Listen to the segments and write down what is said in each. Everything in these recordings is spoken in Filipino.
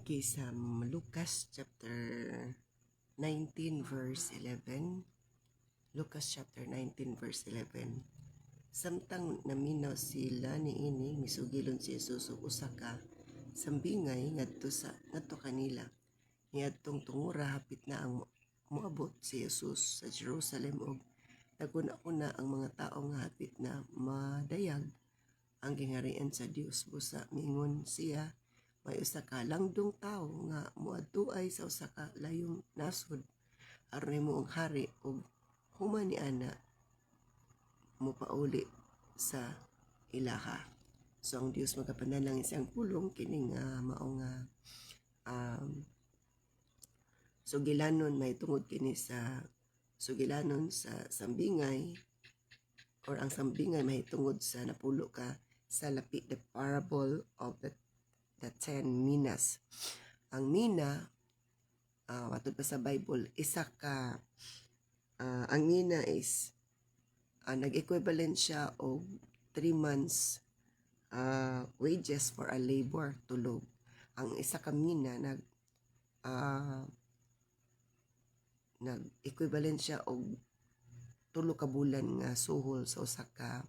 Okay, sa Lucas chapter 19 verse 11. Lucas chapter 19 verse 11. Samtang naminaw sila niini misugilon si Jesus ug usa ka sambingay ngadto kanila. Niadtong tungura hapit na ang moabot si Jesus sa Jerusalem ug naguna-una ang mga tao nga hapit na madayag ang gingharian sa Dios. Busa miingon siya, may usa ka langdong tawo nga moadtuay sa usa ka layong nasod aron himuong hari ug human ni ana mopauli sa ilaha. So ang Dios magapanalangin siyang pulong kining mao nga sugilanon may tungod kini sa sugilanon sa sambingay, or ang sambingay mahitungod sa napulo ka sa lapi, the parable of the 10 minas. Ang mina, matod pa sa Bible, isa ka, ang mina is, nag-equivalent siya og 3 months wages for a labor, tulog. Ang isa ka mina, nag-equivalent siya og 3 ka bulan nga suhol sa usa ka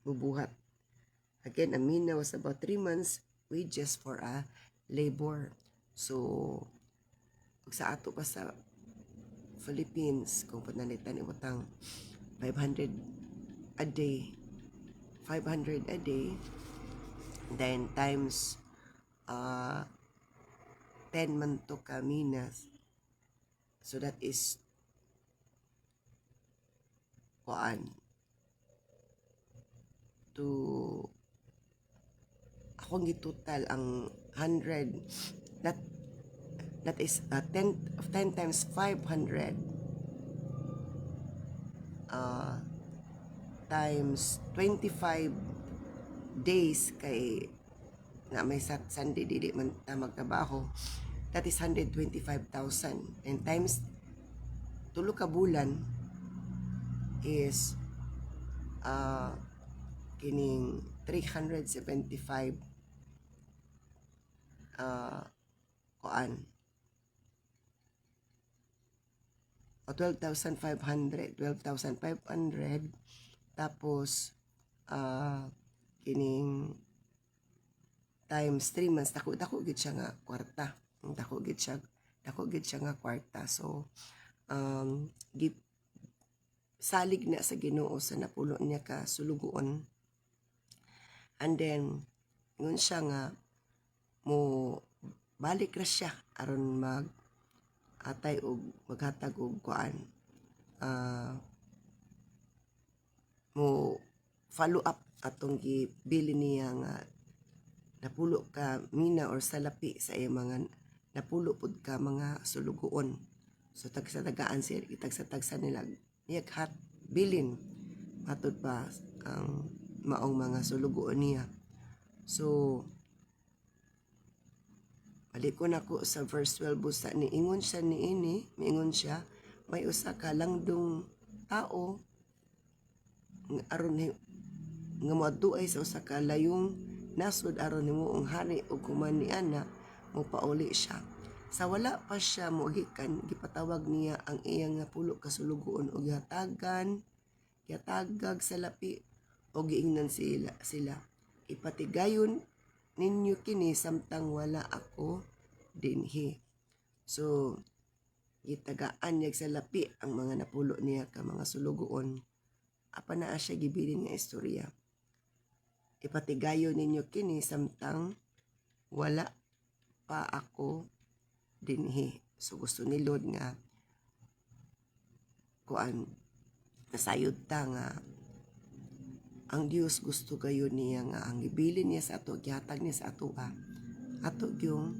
magbubuhat. Again, a mina was about 3 months wages for a labor. So, sa ato pa sa Philippines, kung panalitan ibutang 500 a day, 500 a day, then times 10 man to ka minas. So that is to akong gitotal ang 100, that is 10 times 500 times 25 days kay na may Sunday dili man ta magtrabaho, that is 125,000, and times 3 ka bulan is kining 375 12,500 tapos kining times 3 months, dako gid siya nga kwarta, dako gid siya nga kwarta. So salig na sa Ginoo sa napulo niya ka sulugoon, and then ngun siya nga mo balik ra siya aron atay og maghatag og mo follow up atong gibili niya nga napulo ka mina or salapi sa iyang mga napulo pud ka mga sulugoon. So tagsa-tagaan siya, itagsa-tagsa nila niyaghat bilin matod pa ang maong mga sulugoon niya. So balik ko nako sa verse 12 busa niingon siya may usa ka langdong tao aron nga moadtuay sa usa ka layong nasod aron himuong hari ug human ni ana mopauli siya. Sa wala pa siya mogikan, gipatawag niya ang iyang pulo ka sulugoon ug gihatagag sa lapi o giingnan sila, ipatigayon ninyo kini samtang wala ako dinhi. So gitagaan niya sa lapi ang mga napulo niya ka mga sulugoon. Apa naa siya gibilin nga istorya, ipatigayon ninyo kini samtang wala pa ako dinhi. So gusto ni Lord nga nasayod ta nga ang Dios gusto kayo niya nga ang ibilin niya sa ato, gihatag niya sa ato ato yung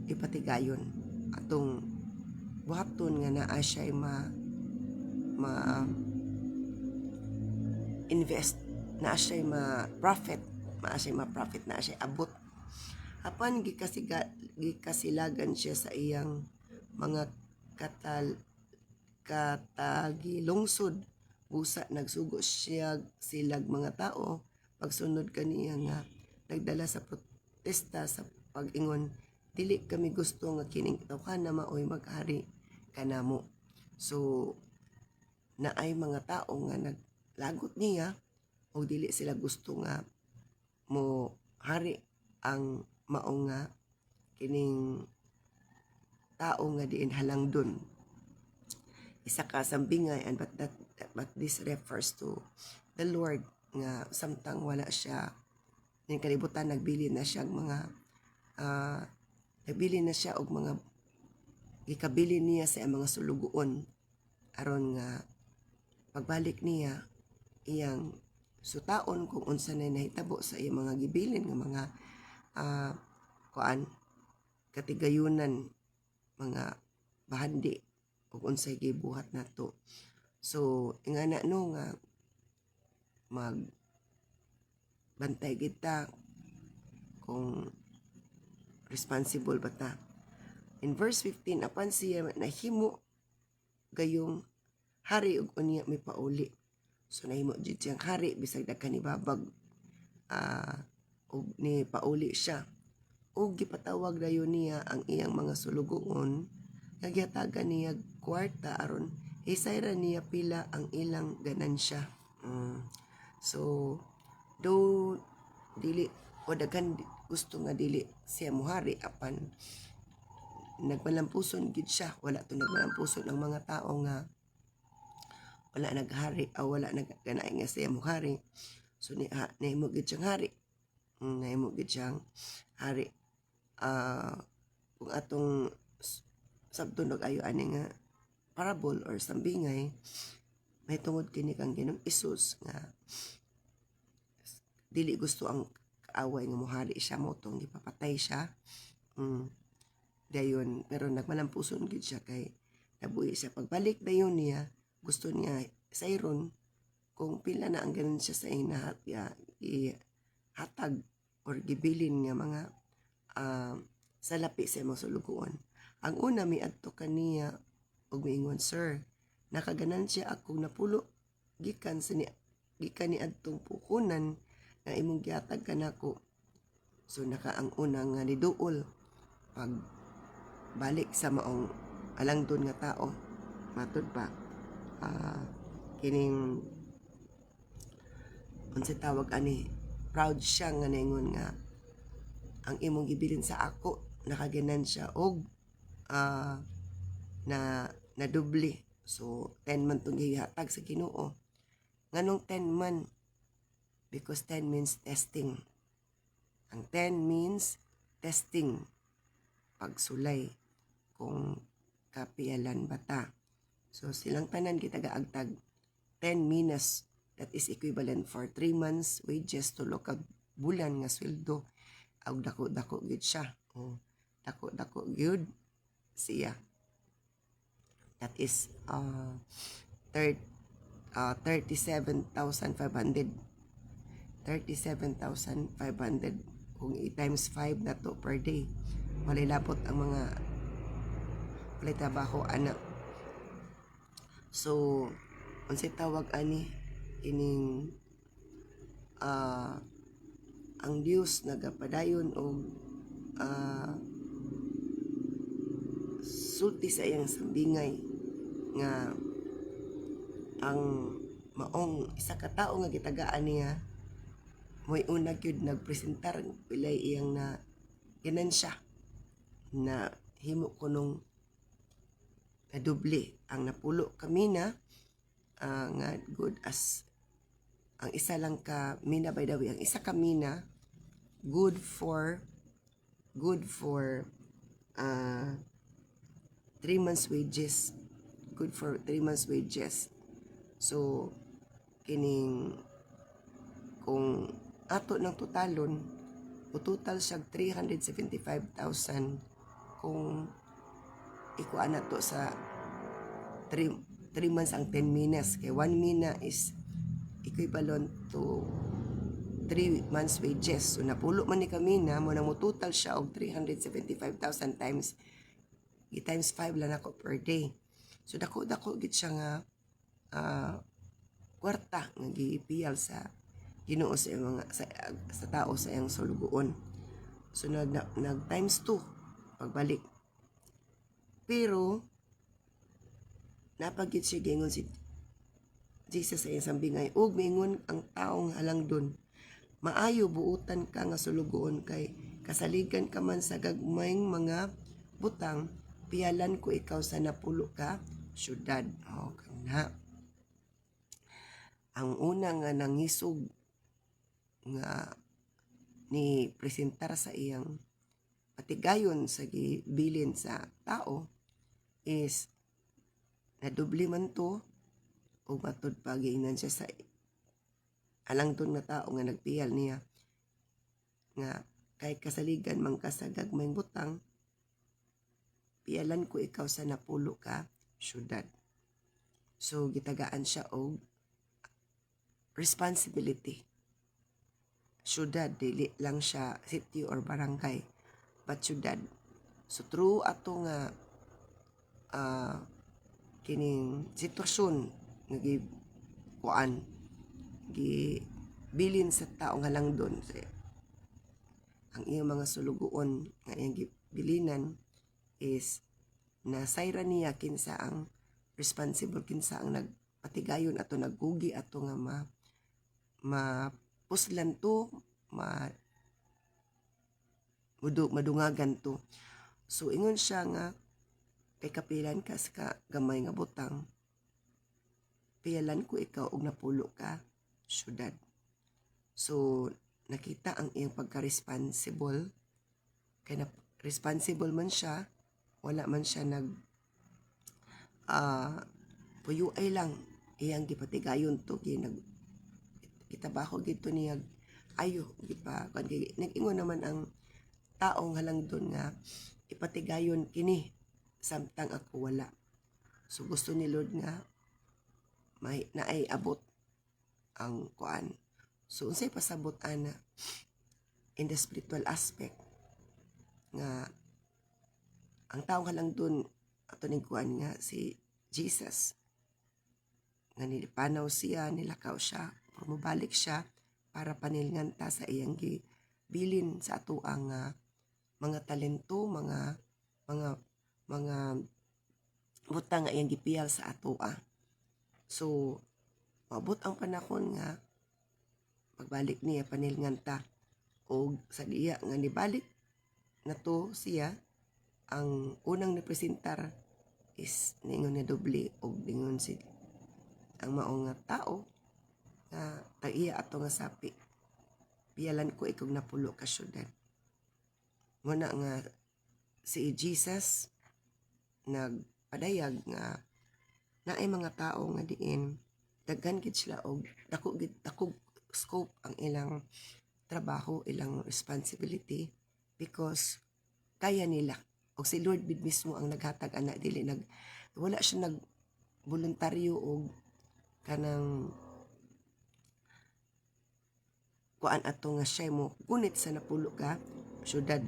ipatigayon atong buhaton nga naa siya invest, naa siya ma-profit, naa siya abot. Apan gikasilagan siya sa iyang mga katagilungsod, busa nagsugo siya silag mga tao pagsunod kaniya nga nagdala sa protesta sa pag-ingon dili kami gusto nga kining tawhana maoy maghari kanamo. So naay mga tao nga naglagot niya o dili sila gusto nga mo hari ang mao nga kining tao nga diin halangdon. Isa ka sambingay, and but this refers to the Lord nga samtang wala siya ning kalibutan, nagbili na siya og mga gikabili niya sa mga sulugoon aron nga pagbalik niya iyang sutaon kung unsa na nahitabo sa iyang mga gibilin nga mga katigayunan, mga bahandi ug unsay gibuhat nato. So ingana no nga mag bantay kita kung responsible ba ta. In verse 15, apan siya nahimo gayong hari ug unya may pauli. So nahimo jud siyang hari bisag daghan ni babag ug ni pauli siya. Ug gipatawag dayon niya ang iyang mga sulugoon nga gihatagan niya kwarta aron isayra niya pila ang ilang ganansya. So do dili o daghan gusto nga dili siya muhari apan nagmalampuson gid siya. Wala to nagmalampuson ang mga tao nga wala naghari o wala nagganay nga siya muhari. So nahimo gid siyang hari. Nahimo gid siyang hari. Kung atong sabtunog ayo ani nga parable or sambingay, may tungod kini kang Ginoong Hesus nga dili gusto ang kaaway nga muhari siya mo tong gipapatay siya. Dayon pero nagmalampuson gid siya kay nabuhi siya. Pagbalik dayon niya gusto niya sayron kung pila na ang ganansya sa inahat hatag or gibilin nga mga salapi sa mga sulugoon. Ang una miadto kaniya ug miingon, "Sir, nakaganansya ako napulo gikan ni adtong puhunan nga imong gihatag kanako." So ang una nga niduol pag balik sa maong alangdon nga tao. Matod pa kining unsay tawag ani, proud siya nga naingon nga ang imong gibilin sa ako nakaganansya og na doble. So 10 man tong gihatag sa Ginoo. Nganong 10 man? Because 10 means testing. Ang 10 means testing, pagsulay kung kapialan bata. So silang tanan gitagaagtag 10 minas, that is equivalent for 3 months wages to local bulan nga sweldo. Ag dako-dako gid siya. Dako-dako gyud siya. That is 37,500. 37,500 kung i-times 5 na to per day. Malilapot ang mga walay trabaho anak. So unsay tawag ani kining ang Dios nagapadayon og sulti sa iyang sambingay nga ang maong isa ka tawo nga gitagaan niya mo'y una gyud nagpresentar pilay iyang na ganansya na himo kunong nadoble ang napulo kami na nga good as ang isa lang ka mina, by the way, ang isa ka mina good for 3 months wages. Good for 3 months wages. So kining kung ato ng totalon, o total siya 375,000 kung ikuan na to sa 3 months ang 10 minas. Kay 1 mina is equivalent to 3 months wages. So napulo man ni kami na mo nang mo total siya og 375,000 times 5 lang ako per day. So dako gid siya nga kwarta nga giipiyal sa Ginoo sa iyang mga sa tao sa iyang sulugoon. So nag times 2 pagbalik. Pero napagid siya gingon si Jesus sa iyang sambingay, ug mingon ang taong halang dun, maayo buutan ka nga sulugoon kay kasaligan ka man sa gagmayng mga butang, piyalan ko ikaw sa napulo ka syudad. Kana ang una nga nangisog nga ni presentar sa iyang patigayon sa gibilin sa tao is nadubli man to o matod pa giingnan siya sa alang doon nga tao nga nagpiyal niya nga kay kasaligan man ka sa gagmayng butang, piyalan ko ikaw sa napulo ka syudad. So gitagaan siya og responsibility. Syudad dili lang siya city or barangay, but syudad. So through ato nga kining sitwasyon nga gibilin sa tao nga lang doon ang iyang mga sulugoon nga iyang gibilinan is nasayra niya kinsa ang responsible, kinsa ang nagpatigayon ato, naggugi ato nga mapuslan to, madungagan to. So ingon siya nga kay kapilan ka sa gamay nga butang, piyalan ko ikaw og napulo ka syudad. So nakita ang iyang pagka-responsible, kay responsible man siya, wala man siya puyuay lang iyang gipatigayon to, gitabaho gito niya ayo gipa nag-ingon naman ang taong halang doon nga ipatigayon kini samtang ako wala. So gusto ni Lord nga may naay abot ang kuan. So unsay pasabot ana in the spiritual aspect nga ang taong halang doon ato ning kuan nga si Jesus nga nilipanaw siya, nilakaw siya, mabalik siya para panilngan ta sa iyang gibilin sa ato ang mga talento, mga butang nga iyang gipiyal sa ato. So mabot ang panahon nga pagbalik niya panilngan ta, o sa diya nga nibalik na to siya, ang unang representar is ningon na doble og ningon si ang maong nga tao nga tag-iya ato nga sapi, piyalan ko ikaw napulo ka syudad. Muna nga si Jesus nagpadayag nga naay mga tao nga diin daghan gid sila og dakog scope ang ilang trabaho, ilang responsibility, because kaya nila. O si Lord bid mismo ang naghatag ana, dili wala siya voluntaryo og kanang kuan ato nga siya mo gunit sa napulo ka syudad,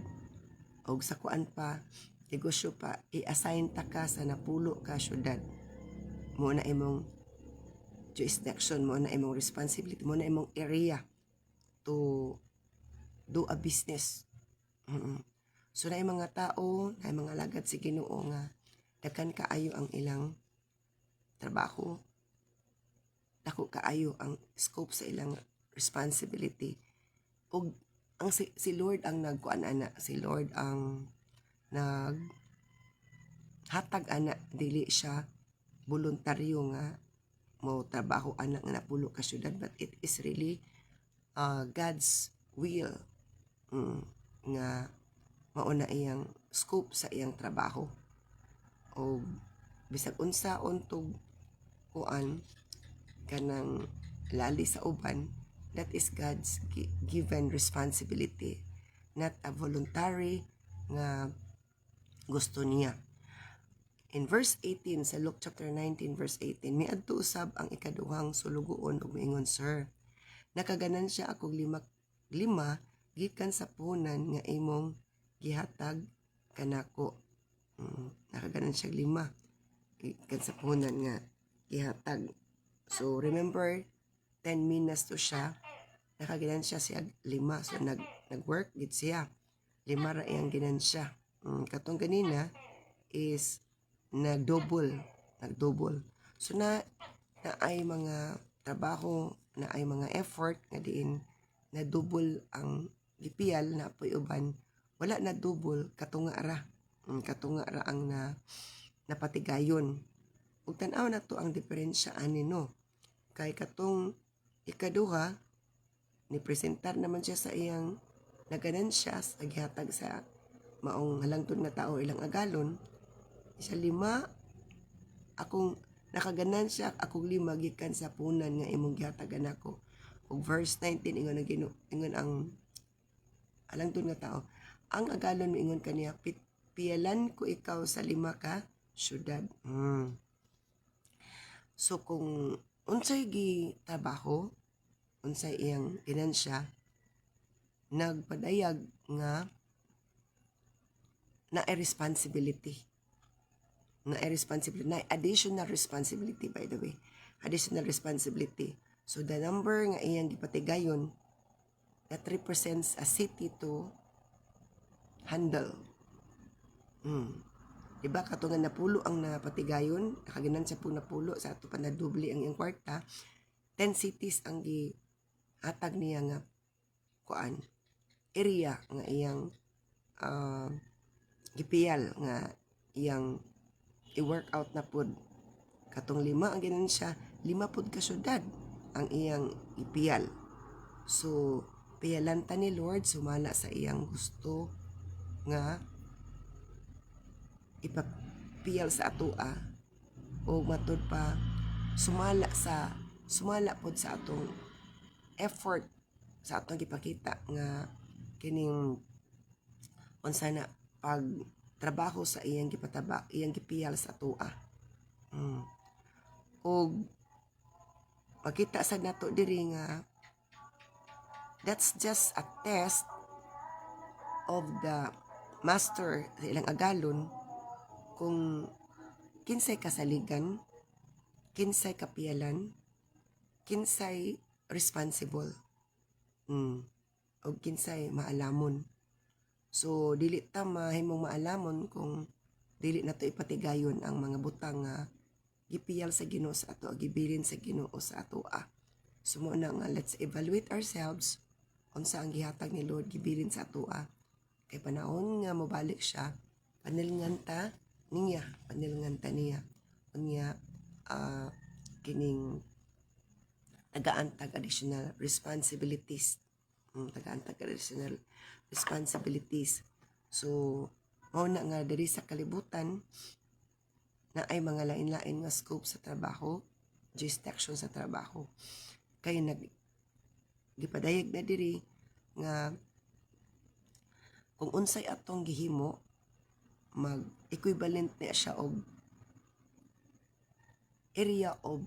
og sa kuan pa negosyo pa i-assign ta ka sa napulo ka syudad, mo na imong jurisdiction, mo na imong responsibility, mo na imong area to do a business. So na mga tao, na mga lagad si Ginoo nga daghan kaayo ang ilang trabaho, dako kaayo ang scope sa ilang responsibility, ug ang si Lord ang nagkuan ana, si Lord ang hatag ana, dili siya voluntaryo nga mo trabaho ana nga napulo ka syudad, but it is really God's will nga mauna iyang scope sa iyang trabaho. O bisag unsa untog kuan kanang lali sa uban, that is God's given responsibility, not a voluntary nga gusto niya. In verse 18 sa Luke chapter 19 verse 18, miadto usab ang ikaduhang sulugoon ug miingon, Sir, nakaganan siya akong lima gikan sa punan nga imong gihatag kanako. Nakaganan siya 5 gikan sa punan nga gihatag. So remember 10 minas to siya nakaginansya siya 5. So nag-work gid siya. 5 ra iyang ginansya. Katong ganina is nag-double. So na ay mga trabaho, na ay mga effort nga diin na double ang gipiyal na apoy uban, wala na double katunga ra. Katunga ra ang napatigayon. Ug tan-aw na to ang diferensya ani no. Kay katong ikaduha ni presentar naman siya sa iyang naganansya sa gihatag sa maong halangtod nga tao ilang agalon. Isa 5 akong nakaganansya akong 5 gikan sa punan nga imong gihatagan nako. Ug verse 19 ingon ang halangtod nga tao, ang agalon ingon kaniya, piyalan ko ikaw sa 5 ka syudad. So kung unsay gitrabaho, unsay iyang ginansya, nagpadayag nga na responsibility. Na additional responsibility, by the way. Additional responsibility. So the number nga iyang gipatigayon that represents a city to handle. Diba katungan napulo ang napatigayon, nakaginansya po napulo sa ato pa na doble ang iyang kwarta. 10 cities ang gihatag niya nga kuan area nga iyang gipiyal nga iyang i-work out na pod. Katong 5 ang ginansya, 5 pod ka syudad ang iyang ipiyal. So piyalanta ni Lord sumala sa iyang gusto nga ipapiyal sa atoa, o matud pa sumala pod sa atong effort, sa atong gipakita nga kining unsa na pag trabaho sa iyang gipiyal sa atoa. Og makita sa nato diri nga that's just a test of the master sa ilang agalon kung kinsay kasaligan, kinsay kapiyalan, kinsay responsible, o kinsay maalamon. So dili ta mahimong maalamon kung dili nato ipatigayon ang mga butang nga gipiyal sa Ginoo sa ato, gibilin sa Ginoo sa atoa. So mo na nga, let's evaluate ourselves unsa ang gihatag ni Lord gibilin sa atoa. Kay panahon nga mobalik siya, panilngan niya unya kining tagaantag additional responsibilities. So mao na nga diri sa kalibutan na ay mga lain-lain nga scope sa trabaho, jurisdiction sa trabaho. Kay gipadayag na diri nga kung unsay atong gihimo, mag-equivalent na siya og area of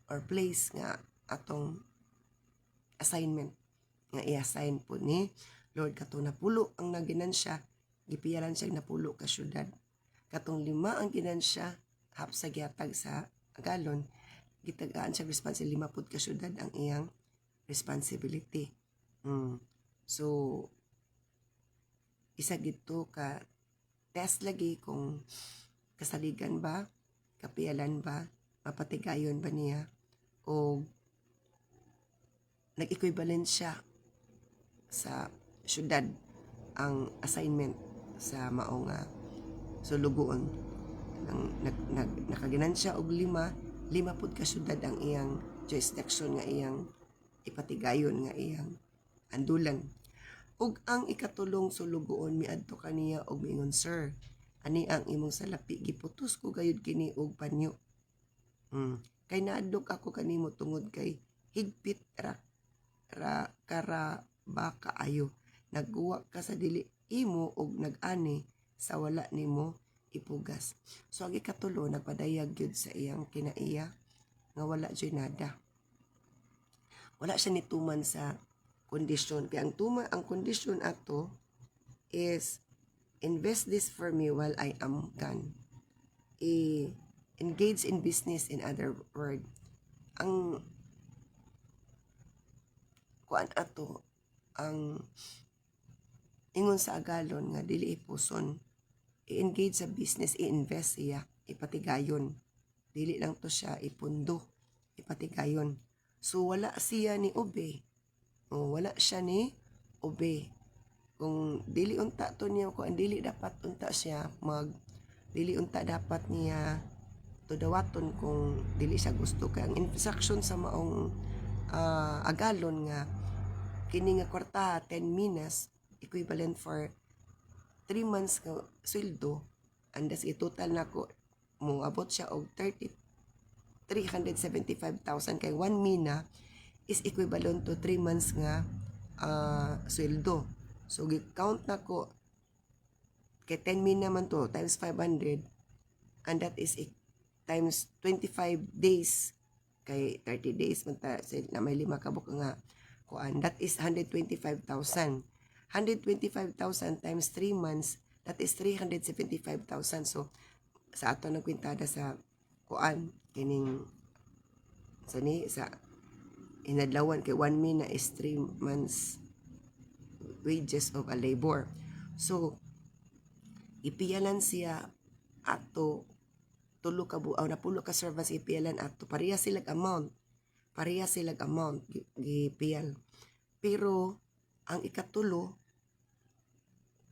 or place nga atong assignment nga i-assign po ni Lord. Katong napulo ang naginansya, gipiyalan siya napulo ka syudad. Katong 5 ang ginansya, hapsa gihatag sa agalon, gitagaan siya responsibility 5 pud ka syudad ang iyang responsibility. So isa gito ka test lagi kung kasaligan ba, kapiyalan ba, mapatigayon ba niya, o nag-equivalent siya sa syudad ang assignment sa maong sulugoon. Nakaginansya og 5 pud ka syudad ang iyang jurisdiction nga iyang ipatigayon nga iyang andulan. Ug ang ikatulong sulugoon miadto kaniya og miingon, sir, ani ang imong salapi, giputos ko gayud kini og panyo. Kay naadlok ako kanimo tungod kay higpit kara ba kaayo, nagguwa ka sa dili imo og nag-ani sa wala nimo ipugas. So ang ikatulo nagpadayag gyud sa iyang kinaiya nga wala joy nada. Wala siya nituman sa kondisyon. Kaya ang kondisyon ato is invest this for me while I am gone. Engage in business, in other word. Ang kuan ato ang ingon sa agalon nga dili ipuson, i-engage sa business, i-invest siya, ipatigayon. Dili lang to siya ipundo, ipatigayon. So wala siya ni ube. O wala siya ni ube. Kung dili unta to niya, kung dili dapat unta siya dili unta dapat niya tudawaton kung dili siya gusto. Kaya ang instruction sa maong agalon nga kini nga kwarta 10 minas equivalent for 3 months nga sweldo, and das total nako mo abot siya og 375,000 kay 1 mina is equivalent to 3 months nga sweldo. So gi-count nako kay 10 mina man to times 500, and that is times 25 days kay 30 days man ta na may 5 kabuk nga kuan, that is 125,000. 125,000 times 3 months, that is 375,000. So sa ato ng kwintada sa kuan kining sa inadlawan kay 1 mina is 3 months wages of a labor. So ipiyalan siya ato tulo ka buaw na pulo ka servants, ipiyalan ato pareha silang amount gipiyal. Pero ang ikatulo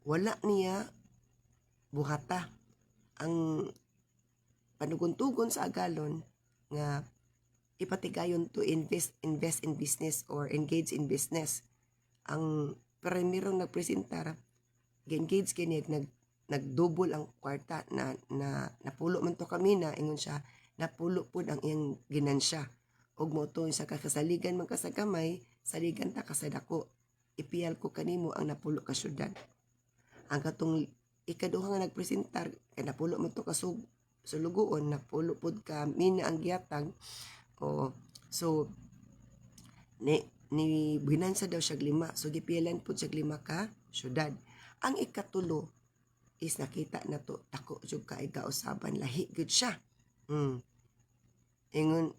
wala niya buhata. Ang panugon-tugon sa agalon nga ipatigayon to invest in business or engage in business. Ang primerong nagpresentar gi-engage kini nagdouble ang kwarta na napulo man to kami na ingon siya napulo pud ang iyang ginansya. Og mo to sa kasaligan man ka sa gamay, saligan ta ka sa dako. Ipiyal ko kanimo ang napulo ka syudad. Ang katong ikaduha nga nagpresentar kay napulo man to ka sulugoon, napulo pud ka mina ang gihatag. O so ni binansa daw siya 5, so gipiyalan pud siya 5 ka syudad. Ang ikatulo is nakita na to dako jud kay kausaban, lahi gud siya. Ingon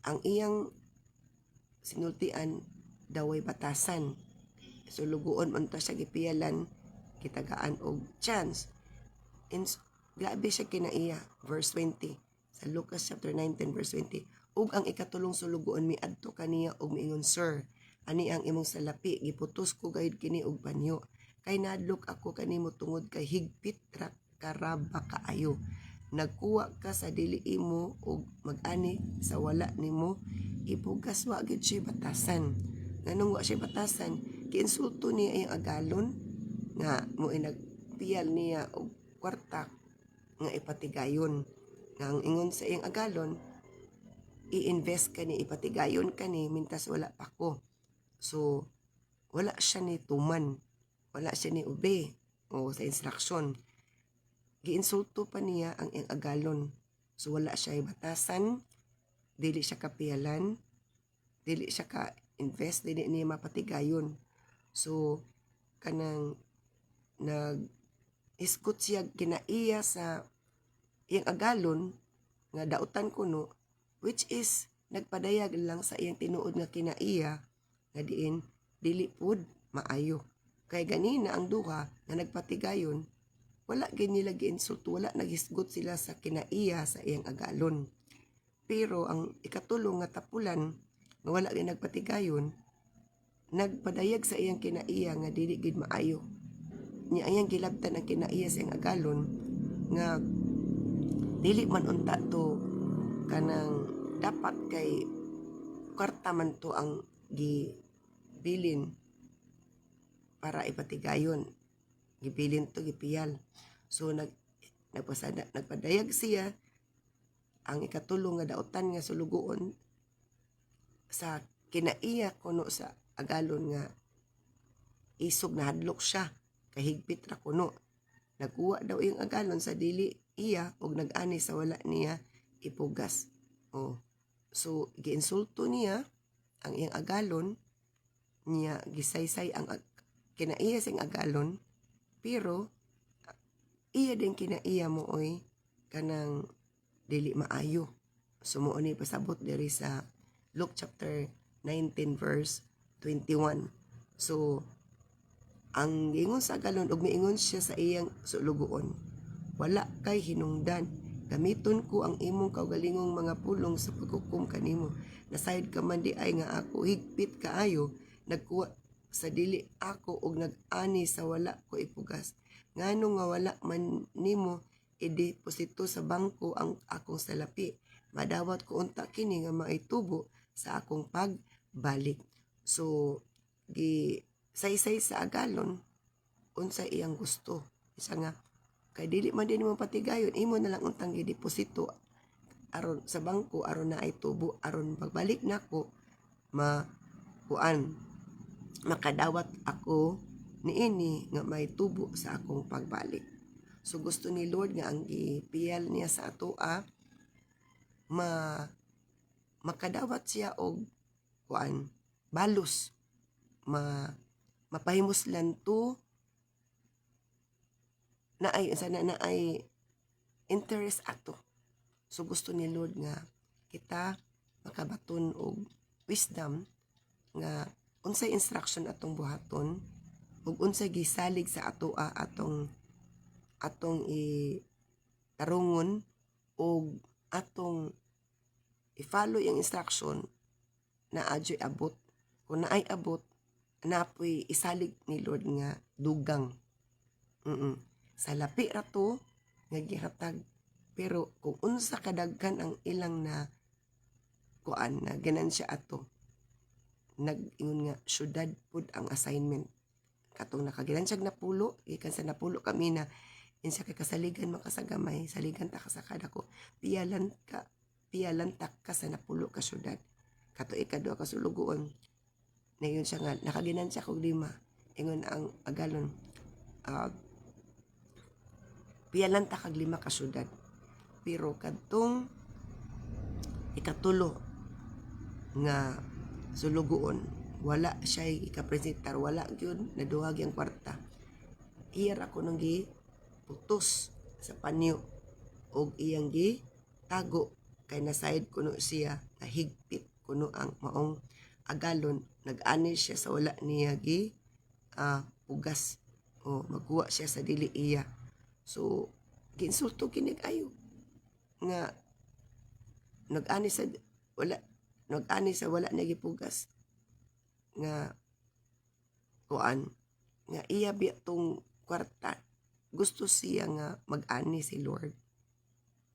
ang iyang sinultian daway batasan. So luguon man ta siya gipiyalan, kitagaan og chance. Grabe siya kinaiya, verse 20 sa Lucas chapter 19 verse 20. Ug ang ikatulong sulugoon miadto kaniya og miingon, Sir, ani ang imong salapi giputos ko gayud kini og panyo, kay nadlok ako kanimo tungod kay higpit ra karaba kaayo. Nagkuha ka sa dili imo og mag-ani sa wala nimo ipugas, wa gyud siya batasan. Nganong wa siya batasan? Giinsulto niya iyang agalon nga mo nagpiyal niya og kwarta nga ipatigayon. Nga ang ingon sa iyang agalon, i-invest ka ni, ipatigayon ka ni mintas wala pa ko. So wala siya ni tuman, wala siya ni ube o sa instruction. Giinsulto pa niya ang iyang agalon. So wala siya batasan, dili siya kapiyalan, dili siya ka-invest, dili niya mapatigayon. So kanang nag-iskot siya kinaiya sa iyang agalon nga dautan kuno, which is nagpadayag lang sa iyang tinuod nga kinaiya nga diin dili pud maayo. Kay ganina ang duha nga nagpatigayon, wala gid nila giinsulto, wala nagisgot sila sa kinaiya sa iyang agalon. Pero ang ikatulong nga tapulan nga wala gid nagpatigayon, nagpadayag sa iyang kinaiya nga dili gid maayo. Niya iyang gilabtan ang kinaiya sa iyang agalon nga dili man unta to kanang dapat kay kwarta man to ang gibilin para ipatigayon. Gibilin to, gipiyal. So nagpadayag siya ang ikatulong nga dautan nga sulugoon sa kinaiya kuno sa agalon nga isog na hadlok siya, kahigpit ra kuno. Nagkuha daw iyang agalon sa dili iya og nag-ani sa wala niya ipugas. So giinsulto niya ang iyang agalon, niya gisaysay ang kinaiya sing agalon, pero iya din kinaiya mo oy kanang dili maayo. So mo ni pasabot diri sa Luke chapter 19 verse 21. So ang giingon sa agalon ug miingon siya sa iyang sulugoon, wala kay hinungdan, gamiton ko ang imong kaugalingong mga pulong sa paghukom kanimo. Nasayod ka man di ay nga ako higpit kaayo, nagkuha sa dili ako og nag-ani sa wala ko ipugas. Ngano nga wala man nimo ideposito sa bangko ang akong salapi, madawat ko unta kini nga maitubo sa akong pagbalik. So gi saysay sa agalon unsa iyang gusto. Isa nga kay dili man din mo patigayon, imo na lang untang gideposito aron sa bangko aron na ay tubo, aron pagbalik nako makadawat ako niini nga may tubo sa akong pagbalik. So gusto ni Lord nga ang gipiyal niya sa atoa makadawat siya og balos, mapahimuslan to na ay interest ato. So gusto ni Lord nga kita makabaton og wisdom nga unsay instruction atong buhaton ug unsay gisalig sa atoa atong itarungon ug atong i-follow yung instruction na adyo'y abot. Kung naay abot, napoy isalig ni Lord nga dugang. Sa lapi ra to nga gihatag, pero kung unsa kadaghan ang ilang na ganansya ato, nag-ingon nga syudad pud ang assignment. Katong nakaginansyag napulo, ikan sa napulo kami na insa kay kasaligan makasagamay, saligan ta ka sa kada ko, piyalan ta ka sa napulo ka syudad. Kato ikadua ka sulugoon, na yun siya nga nakaginansya kog 5, ingon ang agalon, piyalan ta kag 5 ka syudad. Pero kadtong ikatulo nga sulugoon, wala siya ikapresentar, wala gyud naduhag ang kwarta. Iyar ako nang putos sa panyo og iyang tago kay nasayod kuno siya na higpit kuno ang maong agalon, nag-ani siya sa wala niya pugas o magkuha siya sa dili iya. So ginsulto kinig ayo nga nag-ani sa wala niya gipugas nga nga iya biya tong kwarta. Gusto siya nga mag-ani si Lord,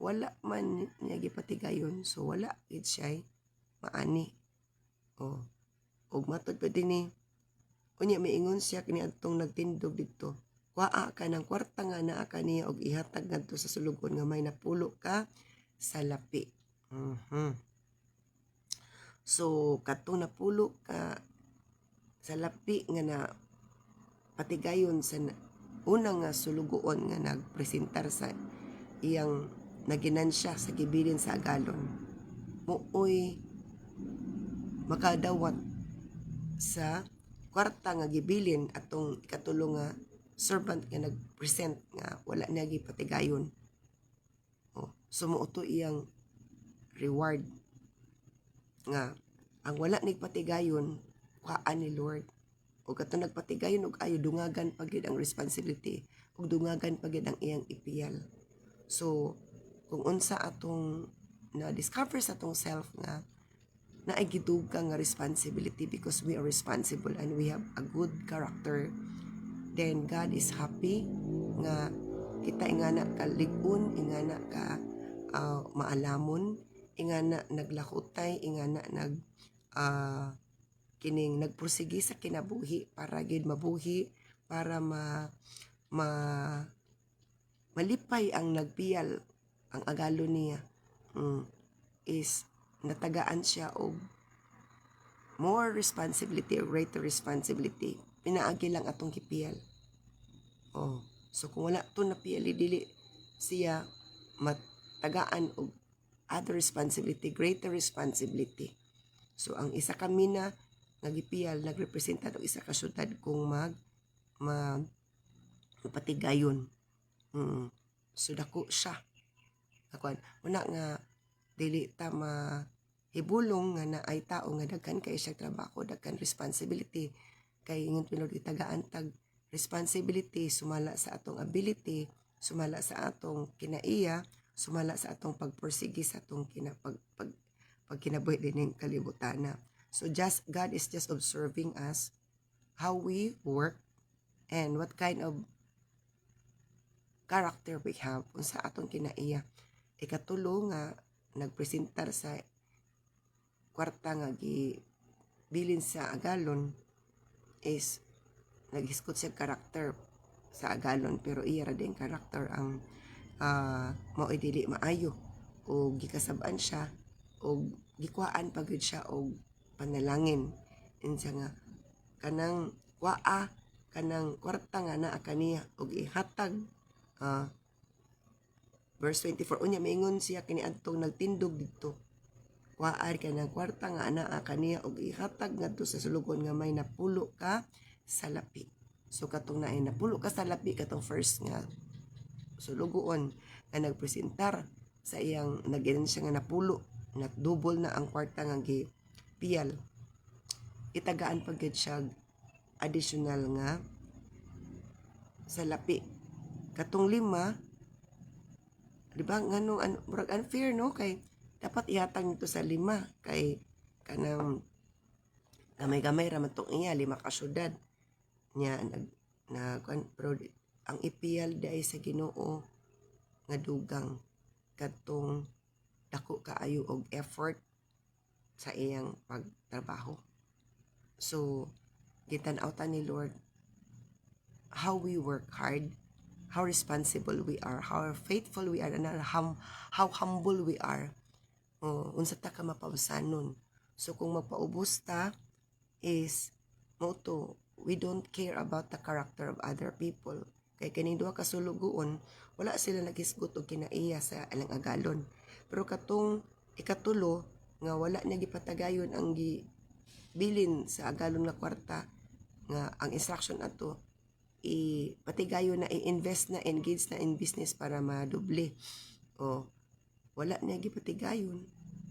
wala man niya gipatigayon, so wala gid siya maani. Og matod pa din unya miingon siya kini adtong nagtindog didto, kuha ka ng kwarta nga naa kaniya og ihatag ngadto sa sulugon nga may napulo ka sa lapi. So katong napulo ka sa lapi nga na patigayon sa unang nga sulugoon nga nagpresentar sa iyang naginansya sa gibilin sa agalon, muoy makadawat sa kwarta nga gibilin atong ikatulo nga servant nga nagpresent nga wala niya gipatigayon. Sumuoto iyang reward nga ang wala nigpatigayon kaan ni Lord, o katong nagpatigayon og ayo dungagan pagid ang responsibility ug dungagan pagid ang iyang ipiyal. So kung unsa atong na discover sa atong self nga naay gidugang nga responsibility because we are responsible and we have a good character, then God is happy nga kita ingana ka lig-on, ingana ka maalamon, ingana naglakutay, ingana kining nagpursige sa kinabuhi para gid mabuhi, para malipay ang nagpiyal ang agalon niya. Is natagaan siya og more responsibility or greater responsibility. Pinaagi lang atong kipiyal. So kung wala to napiyali, dili siya matagaan og other responsibility, greater responsibility. So ang isa kami na nagipiyal, nagrepresenta og isa ka syudad kung mapatigayon. So dako siya. Una nga dili ta hibulong nga na ay tao nga daghan kay siya trabaho, daghan responsibility, kay ingon pinod itagaan tag responsibility sumala sa atong ability, sumala sa atong kinaiya, sumala sa atong pagpursige sa atong pagkinabuhi dining kalibutana. So just God is just observing us how we work and what kind of character we have unsa atong kinaiya. Ikatulo nga nagpresentar sa kwarta nga gibilin sa agalon is naghiskot siya karakter sa agalon pero iya ra din karakter ang mao dili maayo o gikasab-an siya o gikuhaan pagud siya og panalangin insa nga kanang waa kanang kwarta nga naa kaniya og ihatag verse 24 unya maingon siya kiniadtong nagtindog didto waan kanang kwarta nga anaa kaniya og ihatag ngadto sa sulugon nga may napulo ka salapi. So katong naay napulo ka salapi katong first nga sulugoon nga nagpresentar sa iyang nag-iron siya nga napulo double na ang kwarta nga gipiyal. Itagaan pagid siya additional nga salapi. Katong 5 di ba nganong murag unfair no kay dapat ihatag nito sa 5 kay kanang gamay-gamay ra man tong iya 5 ka syudad nya pero ang ipiyal dai sa Ginoo nga dugang kadtong dako kaayo og effort sa iyang pagtrabaho. So gitan-awtan ni Lord how we work hard, how responsible we are, how faithful we are, and how humble we are. Unsa ta ka mapausanon. So kung magpaubos ta is moto we don't care about the character of other people. Kay kining duha ka sulugoon wala sila nagisgot og kinaiya sa alang agalon. Pero katong ikatulo nga wala na gipatagayon ang gibilin sa agalon nga kwarta nga ang instruction ato ipatigayon na i-invest na engage na in business para madoble. Wala na gipatigayon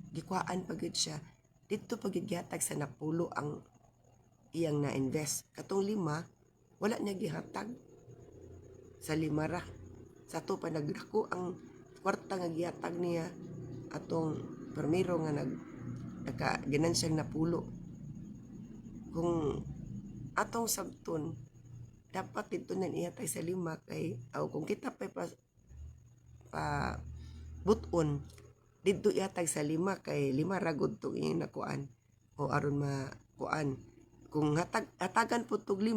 gikuhaan pagid siya didto pagid gihatag sa napulo ang iyang na-invest. Katong 5 wala na gihatag sa 5 ra. Sa to pa nagdako ang kwarta nga gihatag niya atong permiro nga nagka ginansyang napulo. Kung atong sabton dapat dito na ihatag sa 5 kay kung kita pa buton dito ihatag sa 5 kay 5 ragod tong iyang nakuan o aron makuan. Kung hatagan po tog 5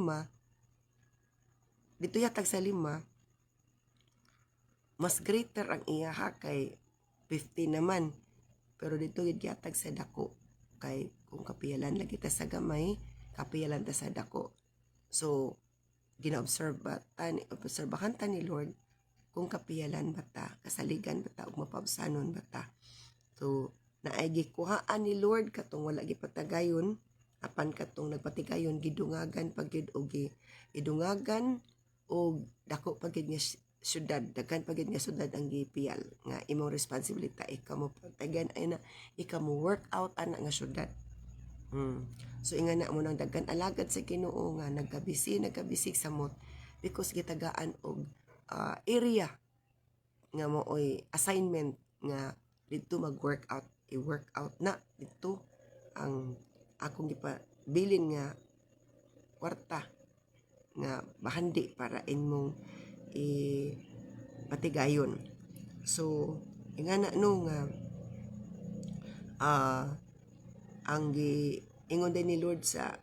dito ihatag sa 5 mas greater ang iya kay 50 naman pero dito gihatag sa dako kay kung kapiyalan lagi ta sa gamay kapiyalan ta sa dako. So obserbahan ta ni Lord kung kapiyalan ba ta, kasaligan ba ta, o mapabsanon ba ta. So naay gikuhaan ni Lord katong wala gipatagayon apan katong nagpatigayon gidungagan pagid og idungagan og dako pagid nga syudad, daghan pagid nga syudad ang gipiyal nga imong responsibility ikaw mo patagan ay na ikaw mo work out ana nga syudad. So inga na mo nang daghan alagad sa Ginoo nga nagkabisig samot because gitagaan og area nga mooy assignment nga didto mag-workout i-workout na didto ang akong gipabilin nga kwarta nga bahandi para imong patigayon. So ingana no nga ang ingon din ni Lord sa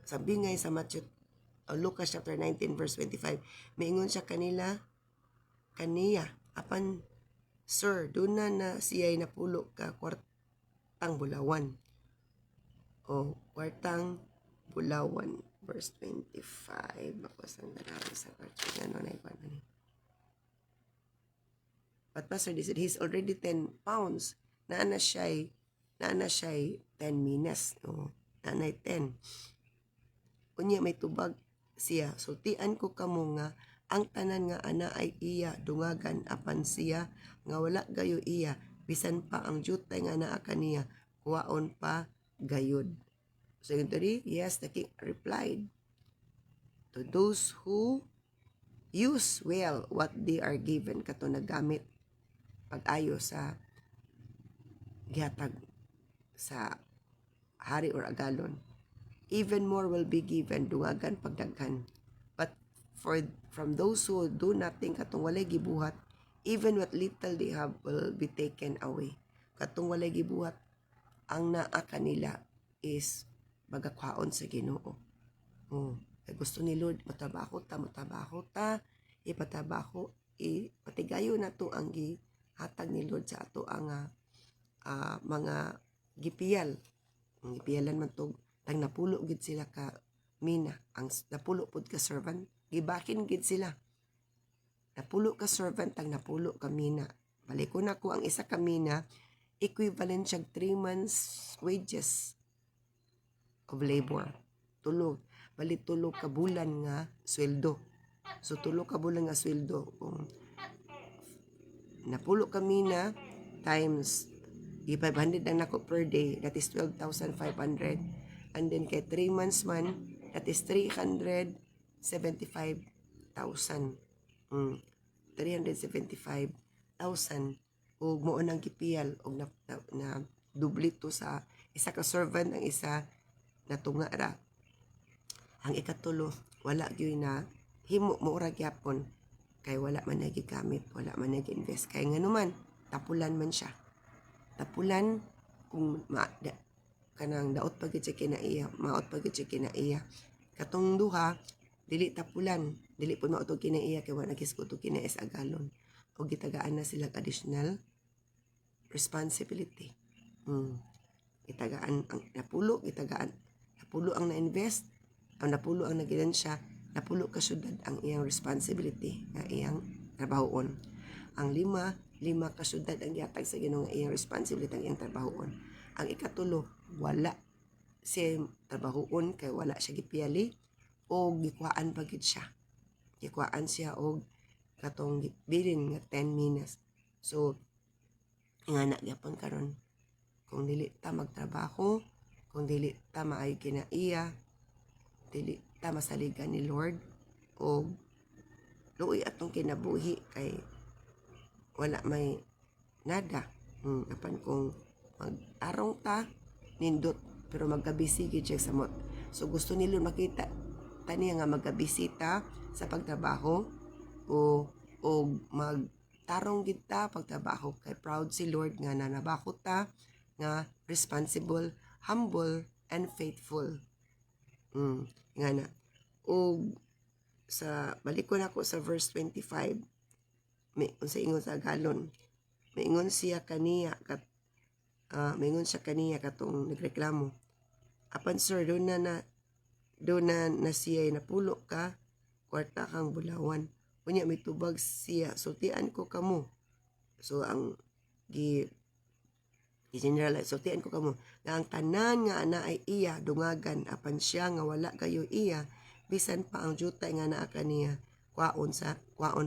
bingay sa Lucas chapter 19 verse 25 miingon siya kaniya apan sir doon na siya'y napulo ka kwartang bulawan o kwartang bulawan verse 25 ako sandali sa kwartang but pastor they said he's already 10 pounds naana siya'y 10 minas nanay 10 unya may tubag siya sultian ko kamo nga ang tanan nga ana ay iya dungagan apan siya nga wala gayo iya bisan pa ang jutay nga naa kaniya kuwaon pa gayud. So yung three, yes, the king replied, to those who use well what they are given, kato nagamit pag-ayo sa gihatag sa hari or agalon, even more will be given, dungagan pagdaghan. But from those who do nothing, katong walay gibuhat, even what little they have will be taken away. Katong walay gibuhat, ang naa kanila is bagakwaon sa Ginoo. Kay gusto ni Lord, matabako ta, ipatabako, ipatigayo na to ang gihatag ni Lord sa ato ang mga gipiyal. Ang gipiyalan man to, tang napulo gid sila ka mina, ang napulo pud ka servant, gibakin gid sila. Napulo ka servant, tang napulo ka mina. Balikon ako, ang isa ka mina, equivalent siya 3 months wages of labor. Tulo ka bulan nga sweldo. So tulo ka bulan nga sweldo, kung napulo ka mina times 500 ang nako per day, that is 12,500. And then kay 3 months man, that is 375,000. 375,000. Ug mo nang gipiyal og na dublito sa isa ka servant, ang isa natunga ra. Ang ikatulo, wala gyud na himo mo ra gyapon, kay wala man nagigamit, wala man nag-invest, kay nganuman tapulan man siya. Tapulan kung kanang daot pa gid siya kinaiya, maot pa gid siya kinaiya. Katong duha, dili tapulan, dili pud maot og kinaiya, kay wala nagisgot og kinaiya sa agalon. O gitagaan na silang additional responsibility. Gitagaan ang napulo, napulo ang na-invest, ang napulo ang naginansya, napulo ka syudad ang iyang responsibility nga iyang trabahoon. Ang lima ka syudad ang gihatag sa Ginoo nga iyang responsibility ang iyang trabahoon. Ang ikatulo, wala siya trabahoon, kay wala siya gipiyali o gikuhaan pa gid siya. Gikuhaan siya og katong bilin nga 10 minutes. So nga na gyapon karon, kung dili ta magtrabaho, kung dili ta maayo kinaiya, dili ta masaligan ni Lord, o luoy atong kinabuhi, kay wala may nada. Apan kung mag-arong ta, nindot, pero magkabisi gid siya sa mot. So gusto nilo makita tani nga magkabisita sa pagtrabaho, o magtarong gid ta pagtrabaho, kay proud si Lord nga nanabako ta nga responsible, humble, and faithful. Nga na. O sa balikon ako sa verse 25, may unsa ingon sa galon, maingon siya kaniya katong nagreklamo, apan sir, do na siya napulo ka kwarta kang bulawan, unya may tubag siya, sultian ko kamo. So ang general, sultian ko kamo nga ang tanan nga ana ay iya dungagan, apan siya nga wala kayo iya, bisan pa ang jutay nga naa kaniya kwaon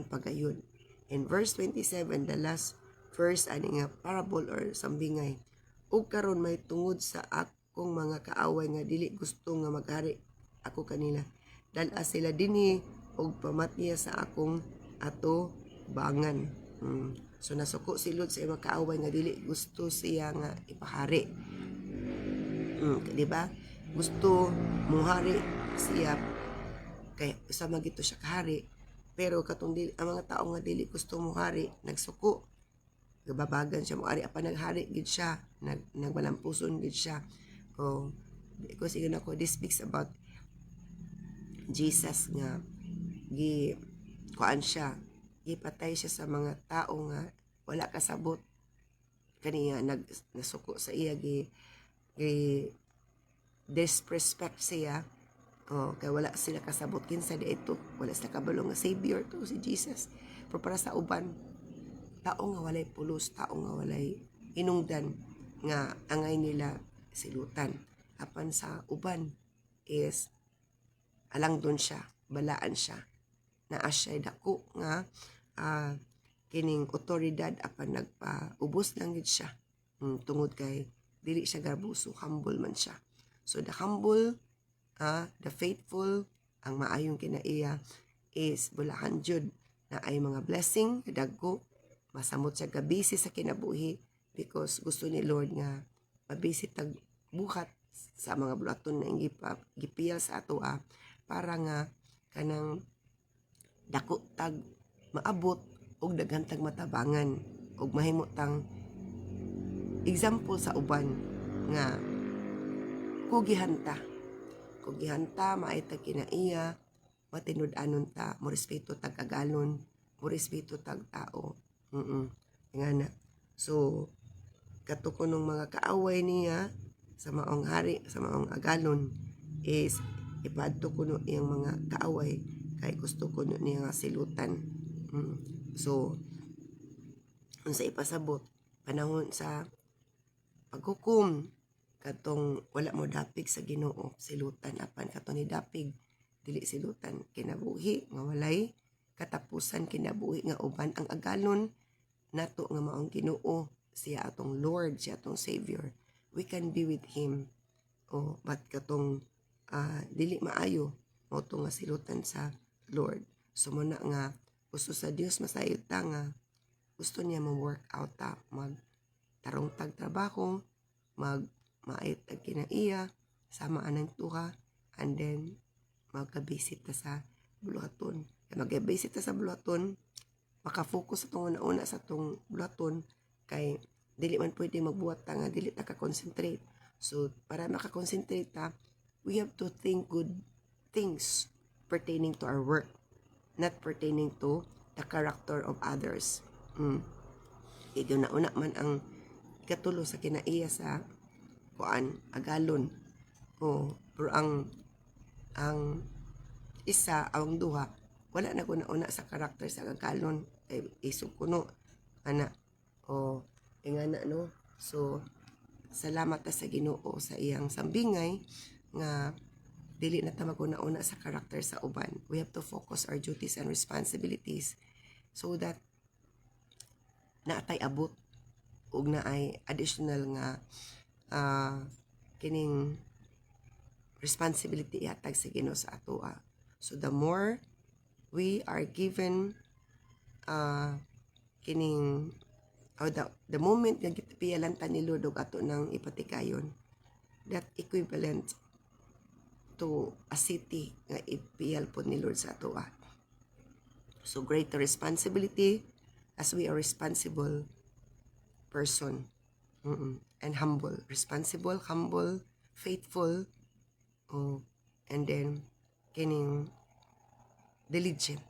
pagayod. In verse 27, the last verse, ani nga parable or sambingay, ug karon may tungod sa akong mga kaaway nga dili gusto nga maghari ako kanila, dala sila dinhi og pamatya sa akong ato bangan. So nasuko si Lord sa mga kaaway nga dili gusto siya nga ipahari. Di ba? Gusto muhari siya, kay usama gito siya kahari, pero katong ang mga tao nga dili gusto muhari, nagsuko, gababagan siya muhari, apan naghari gid siya, nagmalampuson gid siya. Because yun ako, this speaks about Jesus nga kuan siya, gipatay siya sa mga tao nga wala kasabot kaniya, nasuko sa iya, disrespect siya, kay wala sila kasabot kinsa di ito, wala sila kabalo nga savior to si Jesus. Pero para sa uban, tao nga walay pulos, tao nga walay hinungdan, nga angay nila silutan. Apan sa uban is alang doon siya, balaan siya, naa siya dako nga kining otoridad, apan nagpaubos lang gid siya tungod kay dili siya garbuso, humble man siya. So the humble, the faithful, ang maayong kinaiya is bulahan jud na ay mga blessing dagko, masamot siya gabisi sa kinabuhi because gusto ni Lord nga mabisi tag buhat sa mga bulaton na gipiyal sa ato para nga kanang dako tag maabot og daghan tag matabangan og mahimo tang example sa uban nga kugihanta maay tag kinaiya, matinud-anon ta, mo respeto tag agalon, mo respeto tag tao. Ngana. So katukon ng mga kaaway niya sa maong hari, sa maong agalon is ipadto kuno iyang mga kaaway kay gusto kuno niya nga silutan. So unsa ipasabot panahon sa paghukom katong wala mo dapig sa Ginoo, silutan apan katong ni dapig dili silutan, kinabuhi nga walay katapusan, kinabuhi nga uban ang agalon nato nga maong Ginoo, siya atong Lord, siya atong Savior. We can be with Him. But katong dili maayo mo to nga silutan sa Lord. So muna nga gusto sa Dios masayod ta nga gusto niya ma-work out ta, mag tarong tag trabaho, mag maayot tag kinaiya, sama anang tuha, and then magka-visit ta sa buluhaton. Magka-visit ta sa buluhaton, makafocus sa itong una-una sa itong buluhaton, kay dili man pwede magbuhat ta nga dili ta ka-concentrate. So para makakonsentrate ta, we have to think good things pertaining to our work, not pertaining to the character of others. Ito na una man ang ikatulo sa kinaiya sa agalon. Pero ang isa, ang duha, wala na ko una sa karakter sa agalon. Isog kuno, ana. Ingana no. So, salamat ta sa Ginoo sa iyang sambingay nga dili na ta maguna-una sa karakter sa uban. We have to focus our duties and responsibilities so that naatay abot ug naay additional nga kining responsibility ihatag sa Ginoo sa atoa. So the more we are given kining the moment nga gitapiyalan ta ni Lord og ato nang ipatikayon, that equivalent to a city nga ipiyal po ni Lord sa atoa. So greater responsibility as we are responsible person. And humble. Responsible, humble, faithful, and then kining diligent.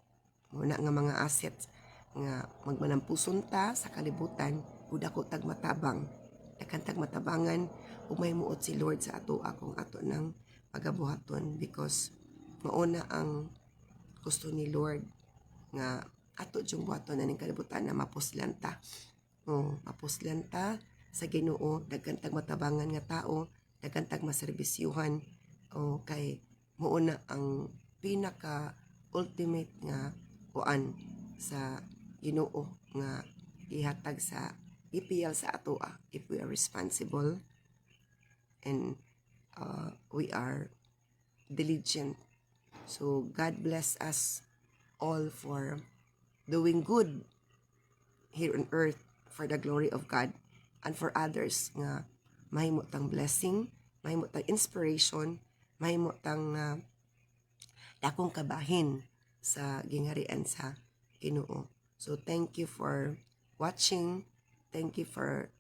Muna nga mga assets nga magmanampuson ta sa kalibutan ug dako tag matabang, daghan tag matabangan ug mahimuot si Lord sa atoa kung ato nang pagabuhaton, because mauna ang gusto ni Lord nga ato jung buhaton aning kalibutan na mapuslan ta. Mapuslan ta sa Ginoo, daghan tag matabangan nga tao, daghan tag maserbisyuhan, kay mauna ang pinaka ultimate nga sa Ginoo nga ihatag sa ipiyal sa atoa if we are responsible and we are diligent. So God bless us all for doing good here on earth for the glory of God, and for others nga mahimo tang blessing, mahimo tang inspiration, mahimo tang dakong kabahin sa gingharian sa Ginoo. So thank you for watching. Thank you for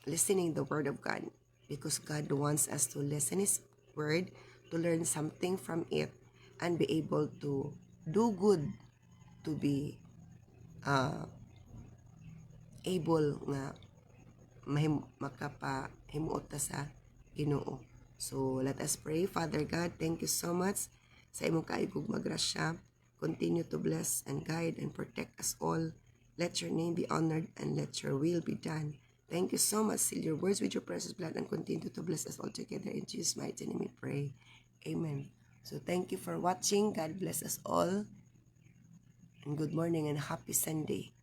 listening the word of God, because God wants us to listen His word, to learn something from it, and be able to do good, to be able nga makapahimuot ta sa Ginoo. So let us pray. Father God, thank you so much sa imong kaayog magrasya. Continue to bless and guide and protect us all. Let your name be honored and let your will be done. Thank you so much. Seal your words with your precious blood and continue to bless us all together. In Jesus' mighty name we pray. Amen. So thank you for watching. God bless us all. And good morning and happy Sunday.